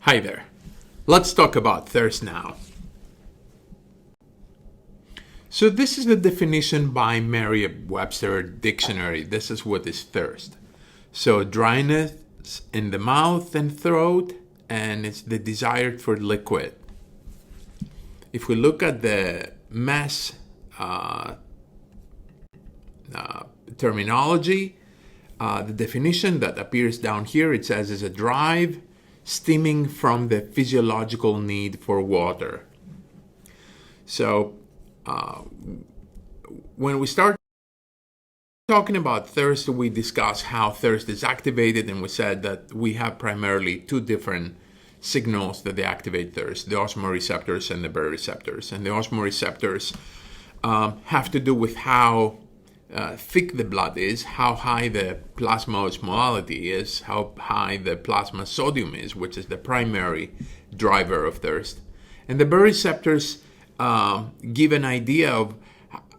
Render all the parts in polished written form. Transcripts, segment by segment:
Hi there. Let's talk about thirst now. So this is the definition by Merriam-Webster dictionary. This is what is thirst. So dryness in the mouth and throat, and it's the desire for liquid. If we look at the mass terminology, the definition that appears down here, it says is a drive stemming from the physiological need for water. So when we start talking about thirst, we discuss how thirst is activated, and we said that we have primarily two different signals that they activate thirst, the osmoreceptors and the baroreceptors. And the osmoreceptors have to do with how thick the blood is, how high the plasma osmolality is, how high the plasma sodium is, which is the primary driver of thirst. And the baroreceptors give an idea of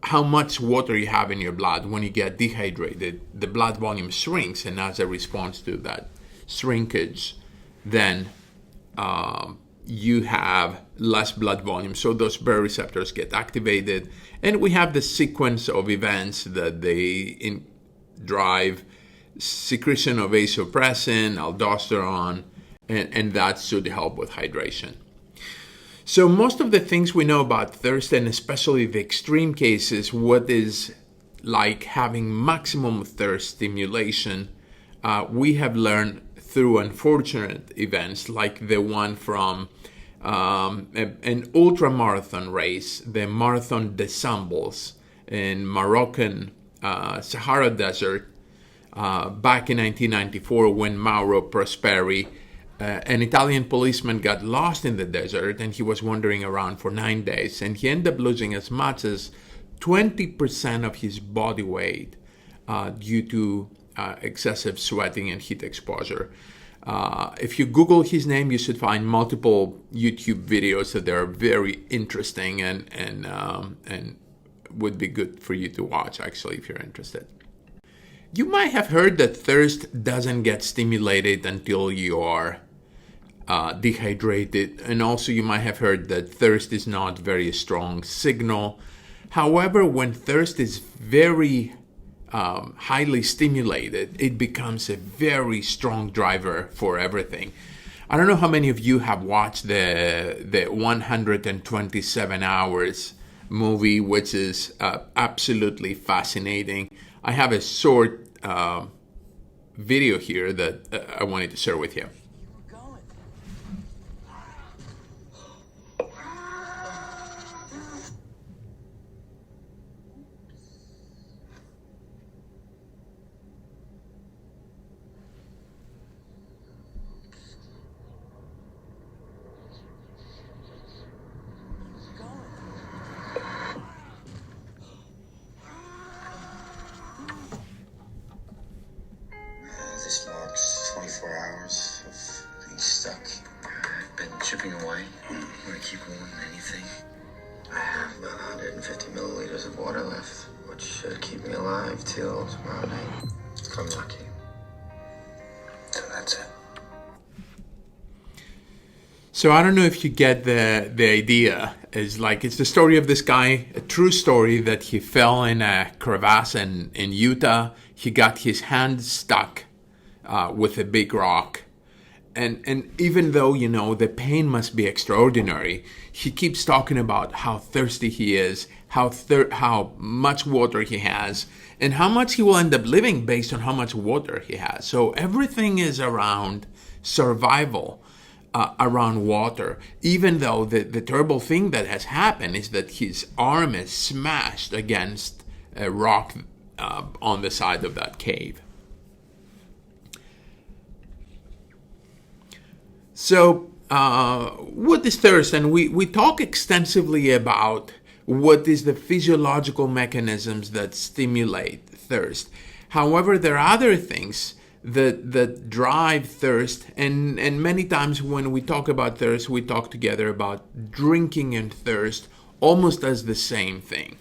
how much water you have in your blood. When you get dehydrated, the blood volume shrinks, and as a response to that shrinkage, then you have less blood volume. So those baroreceptors get activated, and we have the sequence of events that they drive secretion of vasopressin, aldosterone, and that should help with hydration. So most of the things we know about thirst, and especially the extreme cases, what is like having maximum thirst stimulation, we have learned through unfortunate events like the one from an ultra-marathon race, the Marathon des Sables in Moroccan Sahara Desert back in 1994, when Mauro Prosperi, an Italian policeman, got lost in the desert, and he was wandering around for 9 days, and he ended up losing as much as 20% of his body weight due to excessive sweating and heat exposure. If you Google his name, you should find multiple YouTube videos that are very interesting and would be good for you to watch, actually, if you're interested. You might have heard that thirst doesn't get stimulated until you are dehydrated, and also you might have heard that thirst is not very strong signal. However, when thirst is very highly stimulated, it becomes a very strong driver for everything. I don't know how many of you have watched the 127 Hours movie, which is absolutely fascinating. I have a short video here that I wanted to share with you. This marks 24 hours of being stuck. I've been chipping away. You want to keep going anything? I have about 150 milliliters of water left, which should keep me alive till tomorrow night. If I'm lucky. So that's it. So I don't know if you get the idea. It's the story of this guy, a true story, that he fell in a crevasse in Utah. He got his hand stuck with a big rock. And even though, the pain must be extraordinary, he keeps talking about how thirsty he is, how much water he has, and how much he will end up living based on how much water he has. So everything is around survival, around water, even though the terrible thing that has happened is that his arm is smashed against a rock on the side of that cave. So what is thirst? And we talk extensively about what is the physiological mechanisms that stimulate thirst. However, there are other things that drive thirst, and many times when we talk about thirst, we talk together about drinking and thirst almost as the same thing.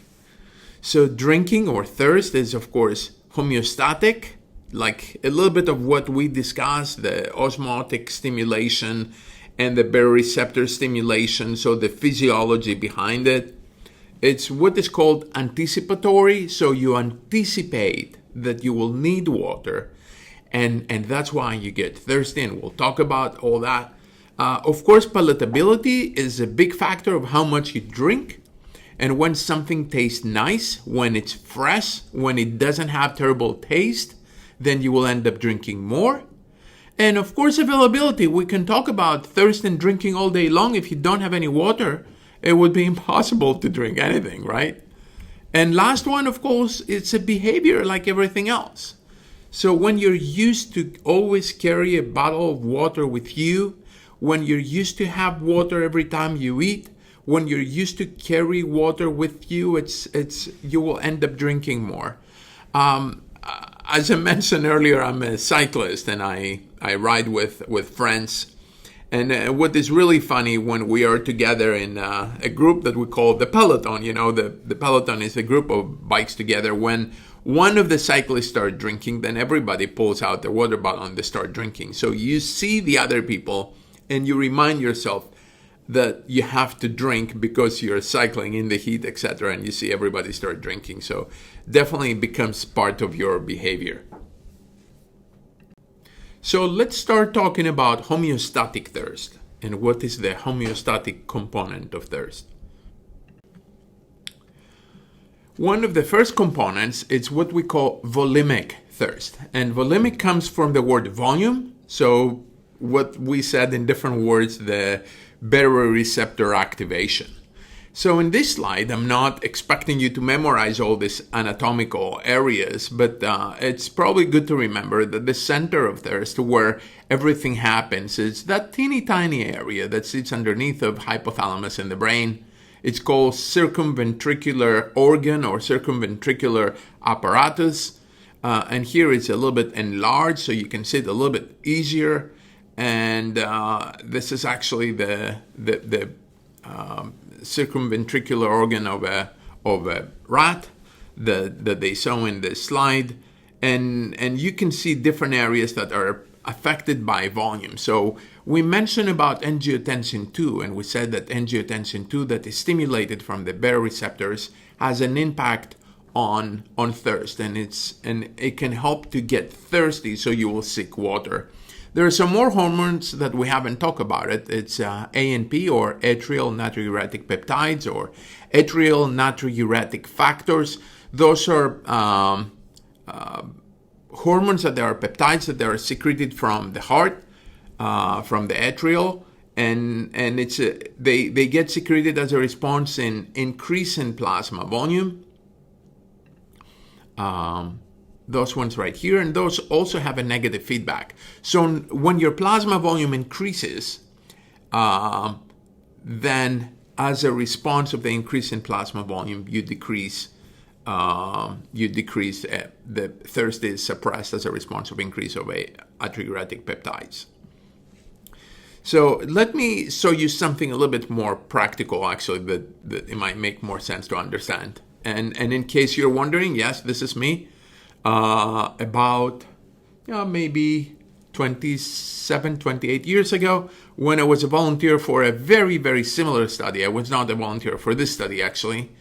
So drinking or thirst is, of course, homeostatic, like a little bit of what we discussed, the osmotic stimulation and the baroreceptor stimulation, so the physiology behind it. It's what is called anticipatory, so you anticipate that you will need water, and that's why you get thirsty, and we'll talk about all that. Of course, palatability is a big factor of how much you drink, and when something tastes nice, when it's fresh, when it doesn't have terrible taste, then you will end up drinking more. And of course, availability. We can talk about thirst and drinking all day long. If you don't have any water, it would be impossible to drink anything, right? And last one, of course, it's a behavior like everything else. So when you're used to always carry a bottle of water with you, when you're used to have water every time you eat, when you're used to carry water with you, you will end up drinking more. As I mentioned earlier, I'm a cyclist and I ride with friends. And what is really funny when we are together in a group that we call the peloton, the peloton is a group of bikes together. When one of the cyclists start drinking, then everybody pulls out their water bottle and they start drinking. So you see the other people and you remind yourself that you have to drink because you're cycling in the heat, etc. And you see everybody start drinking. So definitely becomes part of your behavior. So let's start talking about homeostatic thirst and what is the homeostatic component of thirst. One of the first components is what we call volemic thirst. And volemic comes from the word volume. So what we said in different words, the baroreceptor activation. So in this slide, I'm not expecting you to memorize all these anatomical areas, but it's probably good to remember that the center of thirst, where everything happens, is that teeny tiny area that sits underneath of hypothalamus in the brain. It's called circumventricular organ or circumventricular apparatus. And here it's a little bit enlarged, so you can see it a little bit easier. And this is actually the circumventricular organ of a rat that they saw in the slide, and you can see different areas that are affected by volume. So we mentioned about angiotensin 2, and we said that angiotensin 2 that is stimulated from the baroreceptors has an impact on thirst, and it can help to get thirsty, so you will seek water. There are some more hormones that we haven't talked about it. It's ANP, or atrial natriuretic peptides, or atrial natriuretic factors. Those are hormones that are peptides that are secreted from the heart, from the atrial, and they get secreted as a response in increase in plasma volume. Those ones right here, and those also have a negative feedback. So when your plasma volume increases, then as a response of the increase in plasma volume, you decrease the thirst is suppressed as a response of increase of natriuretic peptides. So let me show you something a little bit more practical, actually, that it might make more sense to understand. And in case you're wondering, yes, this is me. About maybe 27, 28 years ago, when I was a volunteer for a very, very similar study. I was not a volunteer for this study, actually.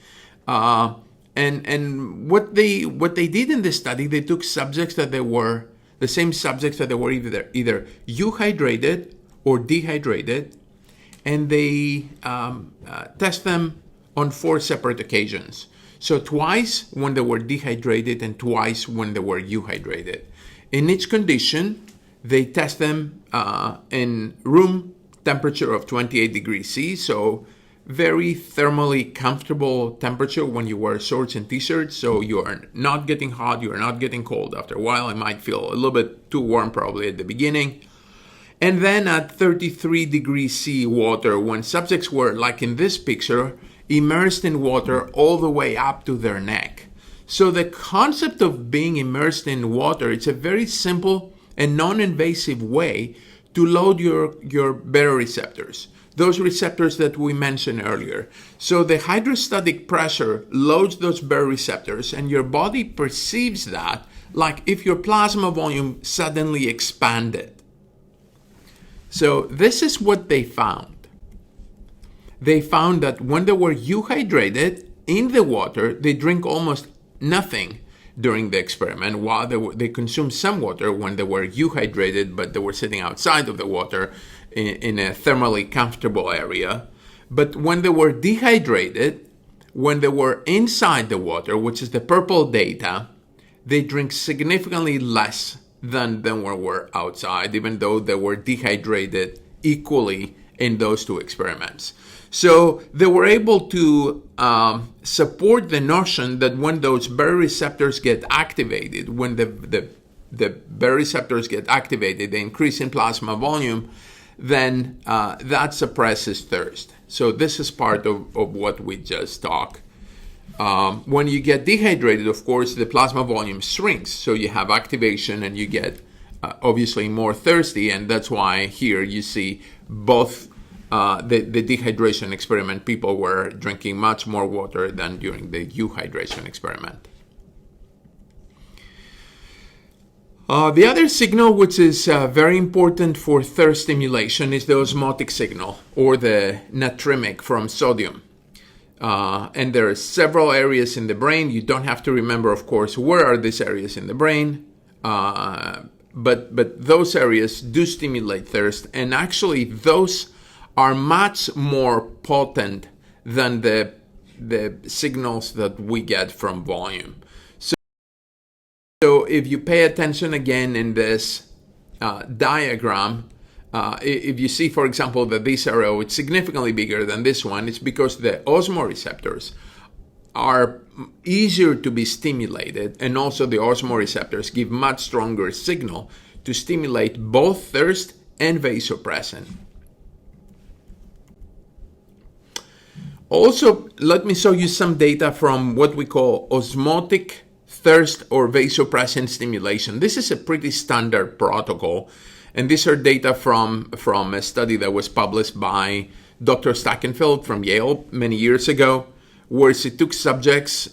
And what they did in this study, they took subjects that they were the same subjects that they were either euhydrated or dehydrated, and they test them on 4 separate occasions. So twice when they were dehydrated and twice when they were euhydrated. In each condition, they test them in room temperature of 28 degrees C, so very thermally comfortable temperature when you wear shorts and t-shirts, so you are not getting hot, you are not getting cold. After a while, it might feel a little bit too warm probably at the beginning. And then at 33 degrees C water, when subjects were, like in this picture, immersed in water all the way up to their neck. So the concept of being immersed in water, it's a very simple and non-invasive way to load your baroreceptors, those receptors that we mentioned earlier. So the hydrostatic pressure loads those baroreceptors, and your body perceives that like if your plasma volume suddenly expanded. So this is what they found. They found that when they were euhydrated in the water, they drink almost nothing during the experiment, while they consumed some water when they were euhydrated, but they were sitting outside of the water in a thermally comfortable area. But when they were dehydrated, when they were inside the water, which is the purple data, they drink significantly less than when we were outside, even though they were dehydrated equally in those two experiments. So they were able to support the notion that when those baroreceptors get activated, when the baroreceptors get activated, they increase in plasma volume, then that suppresses thirst. So this is part of what we just talked. When you get dehydrated, of course, the plasma volume shrinks. So you have activation and you get obviously more thirsty. And that's why here you see both the dehydration experiment, people were drinking much more water than during the euhydration experiment. The other signal which is very important for thirst stimulation is the osmotic signal, or the natremic from sodium. And there are several areas in the brain. You don't have to remember, of course, where are these areas in the brain, but those areas do stimulate thirst, and actually those are much more potent than the signals that we get from volume. So if you pay attention again in this diagram, if you see, for example, that this arrow is significantly bigger than this one, it's because the osmoreceptors are easier to be stimulated, and also the osmoreceptors give much stronger signal to stimulate both thirst and vasopressin. Also, let me show you some data from what we call osmotic thirst or vasopressin stimulation. This is a pretty standard protocol, and these are data from a study that was published by Dr. Stackenfeld from Yale many years ago, where she took subjects,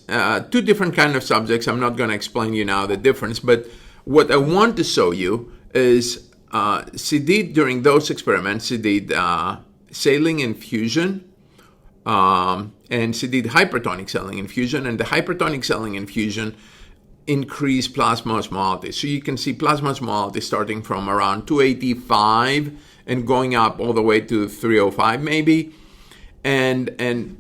two different kinds of subjects. I'm not going to explain you now the difference, but what I want to show you is she did, during those experiments, she did saline infusion, and she did hypertonic saline infusion, and the hypertonic saline infusion increased plasma osmolality. So you can see plasma osmolality starting from around 285 and going up all the way to 305 maybe. And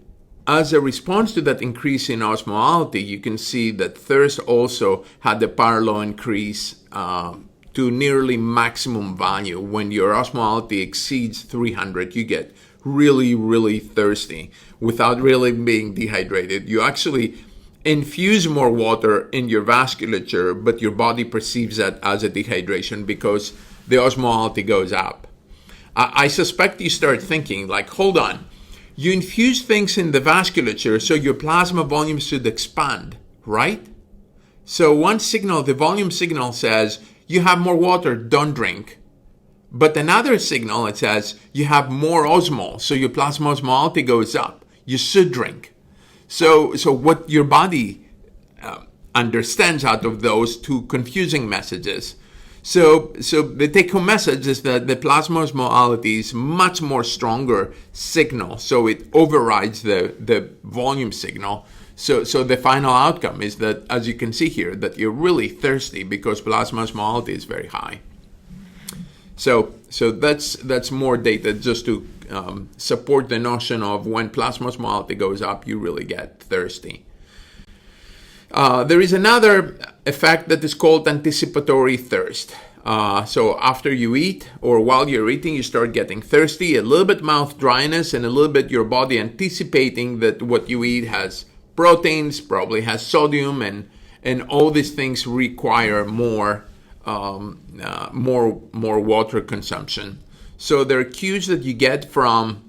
as a response to that increase in osmolality, you can see that thirst also had the parallel increase to nearly maximum value. When your osmolality exceeds 300, you get really, really thirsty without really being dehydrated. You actually infuse more water in your vasculature, but your body perceives that as a dehydration because the osmolality goes up. I suspect you start thinking, like, hold on, you infuse things in the vasculature, so your plasma volume should expand, right? So one signal, the volume signal, says you have more water, don't drink. But another signal, it says you have more osmol, so your plasma osmolality goes up. You should drink. So what your body understands out of those two confusing messages. So the take-home message is that the plasma osmolality is much more stronger signal, so it overrides the volume signal. So the final outcome is that, as you can see here, that you're really thirsty because plasma osmolality is very high. So that's more data just to support the notion of when plasma osmolality goes up, you really get thirsty. There is another effect that is called anticipatory thirst. So after you eat or while you're eating, you start getting thirsty, a little bit mouth dryness, and a little bit your body anticipating that what you eat has proteins, probably has sodium, and all these things require more water consumption. So there are cues that you get from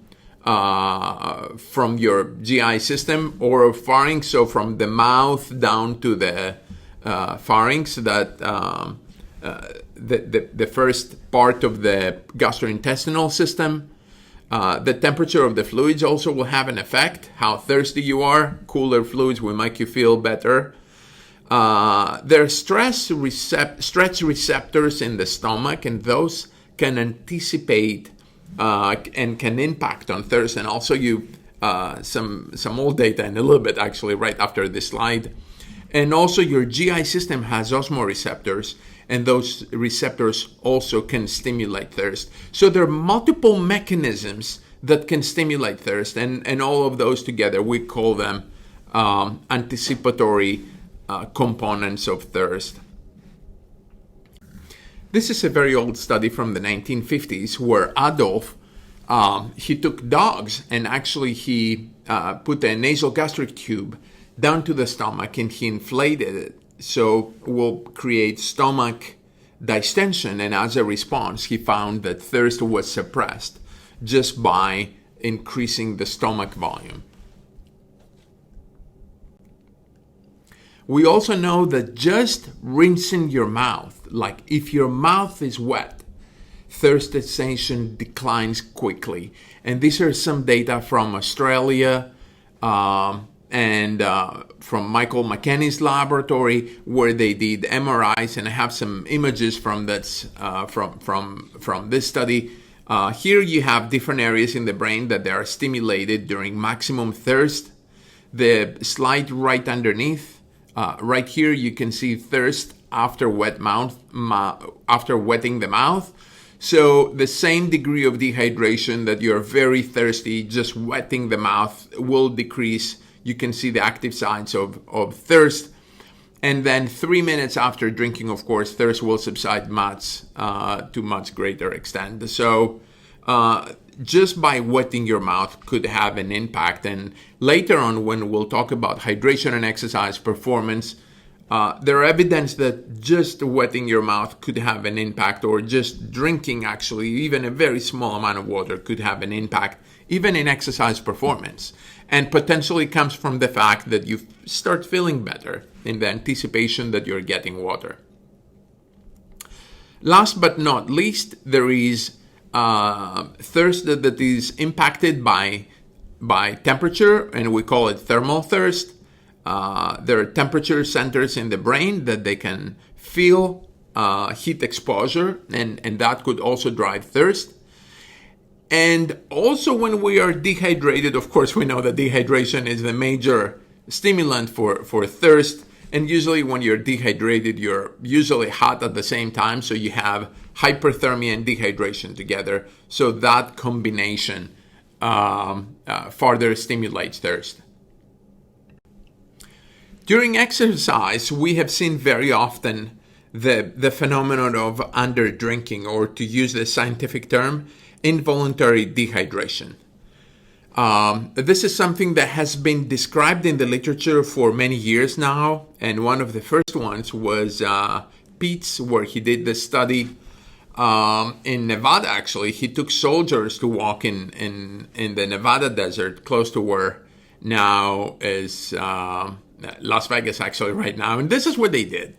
your GI system or pharynx, so from the mouth down to the pharynx, that the first part of the gastrointestinal system. The temperature of the fluids also will have an effect. How thirsty you are, cooler fluids will make you feel better. There are stretch receptors in the stomach, and those can anticipate and can impact on thirst. And also some old data in a little bit actually right after this slide. And also your GI system has osmoreceptors, and those receptors also can stimulate thirst. So there are multiple mechanisms that can stimulate thirst, and all of those together, we call them anticipatory components of thirst. This is a very old study from the 1950s where Adolf, he took dogs and actually he put a nasal gastric tube down to the stomach and he inflated it. So will create stomach distension, and as a response, he found that thirst was suppressed just by increasing the stomach volume. We also know that just rinsing your mouth, like if your mouth is wet, thirst sensation declines quickly. And these are some data from Australia and from Michael McKenney's laboratory, where they did MRIs, and I have some images from this from this study. Here you have different areas in the brain that they are stimulated during maximum thirst. The slide right underneath, right here, you can see thirst after after wetting the mouth. So the same degree of dehydration that you're very thirsty, just wetting the mouth will decrease. You can see the active signs of thirst. And then 3 minutes after drinking, of course, thirst will subside to much greater extent. So just by wetting your mouth could have an impact. And later on, when we'll talk about hydration and exercise performance, there are evidence that just wetting your mouth could have an impact, or just drinking actually, even a very small amount of water could have an impact, even in exercise performance. And potentially comes from the fact that you start feeling better in the anticipation that you're getting water. Last but not least, there is thirst that is impacted by temperature, and we call it thermal thirst. There are temperature centers in the brain that they can feel heat exposure, and that could also drive thirst. And also when we are dehydrated, of course, we know that dehydration is the major stimulant for thirst. And usually when you're dehydrated, you're usually hot at the same time. So you have hyperthermia and dehydration together. So that combination further stimulates thirst. During exercise, we have seen very often the phenomenon of underdrinking, or to use the scientific term, involuntary dehydration. This is something that has been described in the literature for many years now, and one of the first ones was Pete's, where he did this study in Nevada. Actually, he took soldiers to walk in the Nevada desert, close to where now is Las Vegas, actually, right now. And this is what they did.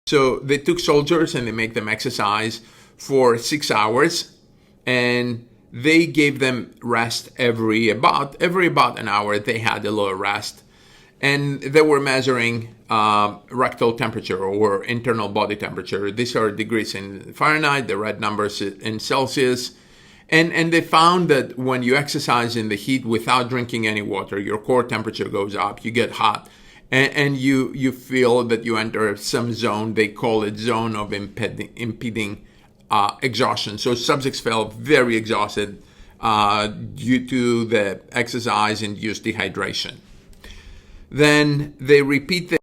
So they took soldiers and they make them exercise for 6 hours. And they gave them rest every about an hour. They had a little rest, and they were measuring rectal temperature or internal body temperature. These are degrees in Fahrenheit, the red numbers in Celsius, and they found that when you exercise in the heat without drinking any water, your core temperature goes up. You get hot, and you feel that you enter some zone. They call it zone of impeding exhaustion. So subjects felt very exhausted due to the exercise-induced dehydration. Then they repeat the.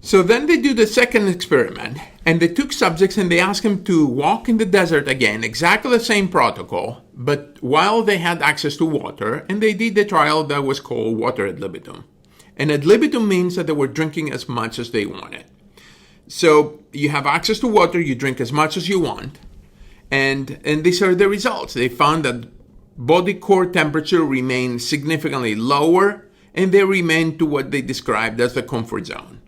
So then they do the second experiment, and they took subjects and they asked them to walk in the desert again, exactly the same protocol, but while they had access to water, and they did the trial that was called water ad libitum. And ad libitum means that they were drinking as much as they wanted. So you have access to water, you drink as much as you want, and these are the results. They found that body core temperature remained significantly lower, and they remained to what they described as the comfort zone.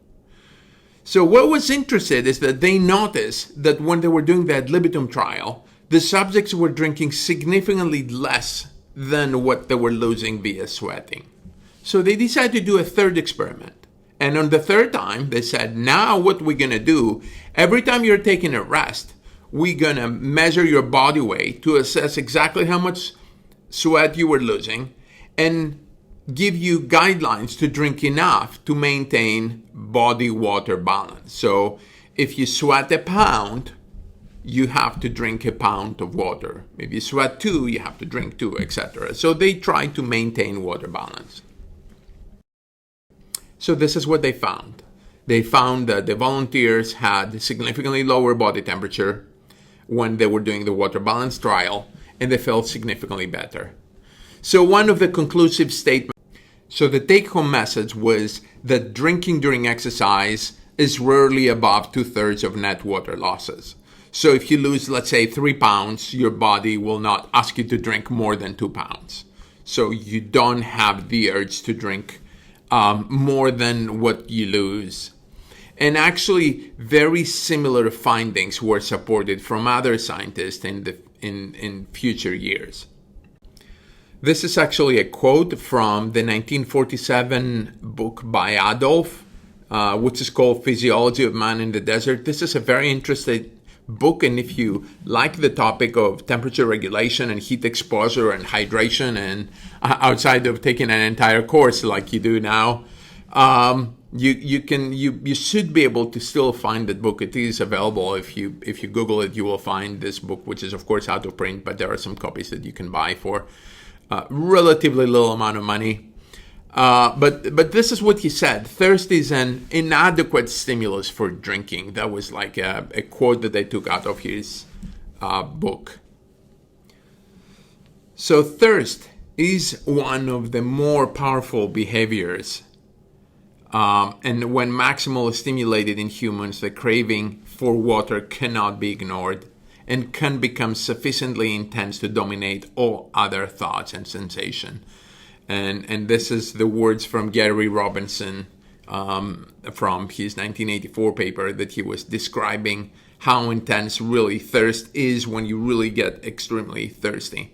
So what was interesting is that they noticed that when they were doing the ad libitum trial, the subjects were drinking significantly less than what they were losing via sweating. So they decided to do a third experiment. And on the third time, they said, now what we're going to do, every time you're taking a rest, we're going to measure your body weight to assess exactly how much sweat you were losing and give you guidelines to drink enough to maintain body water balance. So if you sweat a pound, you have to drink a pound of water. If you sweat 2, you have to drink 2, etc. So they try to maintain water balance. So this is what they found. They found that the volunteers had significantly lower body temperature when they were doing the water balance trial, and they felt significantly better. So one of the conclusive statements, so the take-home message was that drinking during exercise is rarely above 2/3 of net water losses. So if you lose, let's say, 3 pounds, your body will not ask you to drink more than 2 pounds. So you don't have the urge to drink more than what you lose. And very similar findings were supported from other scientists in future years. This is actually a quote from the 1947 book by Adolf, which is called Physiology of Man in the Desert. This is a very interesting book, and if you like the topic of temperature regulation and heat exposure and hydration, and outside of taking an entire course like you do now, you should be able to still find that book. It is available. If you Google it, you will find this book, which is of course out of print, but there are some copies that you can buy for relatively little amount of money. But this is what he said: thirst is an inadequate stimulus for drinking. That was like a quote that they took out of his book. So thirst is one of the more powerful behaviors. And when maximally stimulated in humans, the craving for water cannot be ignored and can become sufficiently intense to dominate all other thoughts and sensation. And this is the words from Gary Robinson from his 1984 paper, that he was describing how intense really thirst is when you really get extremely thirsty.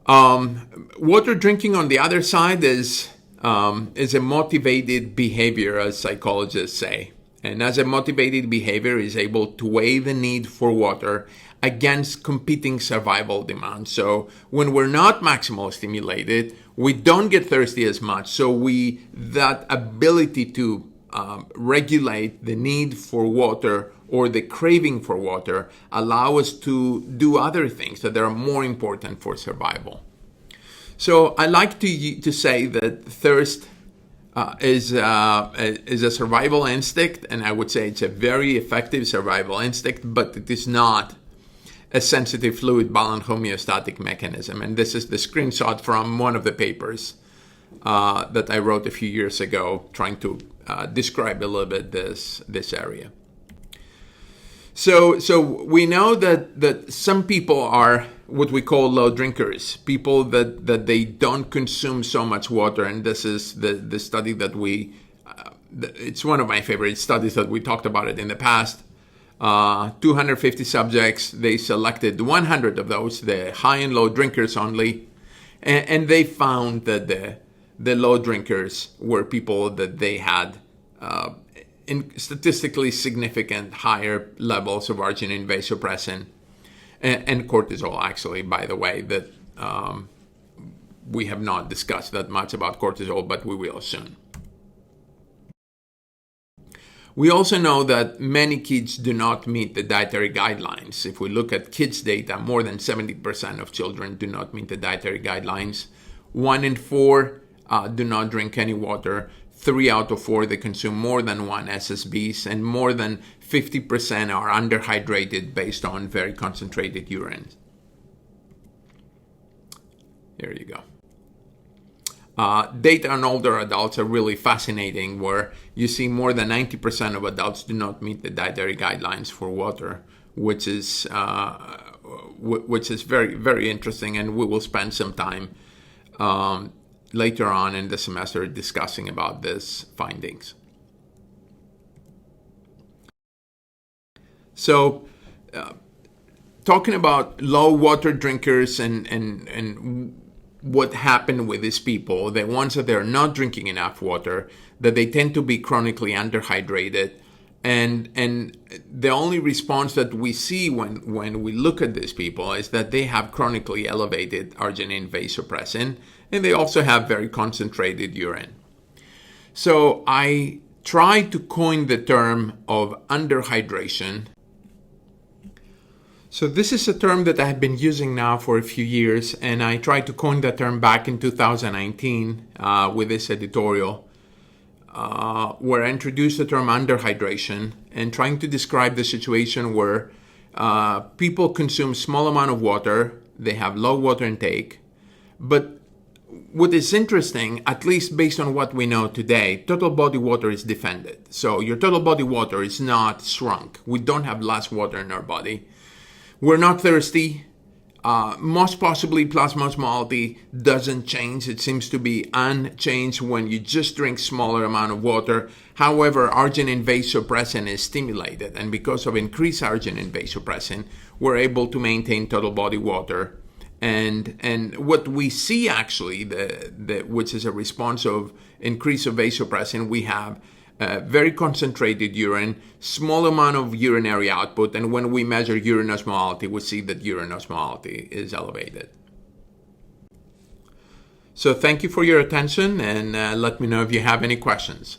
Water drinking, on the other side, is a motivated behavior, as psychologists say. And as a motivated behavior is able to weigh the need for water against competing survival demands. So when we're not maximally stimulated, we don't get thirsty as much. So that ability to regulate the need for water or the craving for water allow us to do other things that are more important for survival. So I like to say that thirst is a survival instinct, and I would say it's a very effective survival instinct, but it is not a sensitive fluid balance homeostatic mechanism. And this is the screenshot from one of the papers that I wrote a few years ago, trying to describe a little bit this area. So we know that some people are what we call low drinkers, people that they don't consume so much water. And this is the study that it's one of my favorite studies that we talked about it in the past. 250 subjects, they selected 100 of those, the high and low drinkers only, and they found that the low drinkers were people that they had in statistically significant higher levels of arginine, vasopressin, and cortisol, actually, by the way, that we have not discussed that much about cortisol, but we will soon. We also know that many kids do not meet the dietary guidelines. If we look at kids' data, more than 70% of children do not meet the dietary guidelines. 1 in 4 do not drink any water. 3 out of 4, they consume more than 1 SSBs, and more than 50% are underhydrated based on very concentrated urine. There you go. Data on older adults are really fascinating, where you see more than 90% of adults do not meet the dietary guidelines for water, which is very, very interesting, and we will spend some time later on in the semester discussing about these findings. So, talking about low water drinkers and what happened with these people, the ones that they're not drinking enough water, that they tend to be chronically underhydrated. And the only response that we see when we look at these people is that they have chronically elevated arginine vasopressin, and they also have very concentrated urine. So I tried to coin the term of underhydration. So this is a term that I have been using now for a few years, and I tried to coin that term back in 2019 with this editorial, where I introduced the term underhydration and trying to describe the situation where people consume small amount of water, they have low water intake, but what is interesting, at least based on what we know today, total body water is defended. So your total body water is not shrunk. We don't have less water in our body. We're not thirsty. Most possibly plasma osmolality doesn't change. It seems to be unchanged when you just drink smaller amount of water. However, arginine vasopressin is stimulated, and because of increased arginine vasopressin, we're able to maintain total body water. And what we see actually, which is a response of increase of vasopressin, we have very concentrated urine, small amount of urinary output, and when we measure urine osmolality, we see that urine osmolality is elevated. So thank you for your attention, and let me know if you have any questions.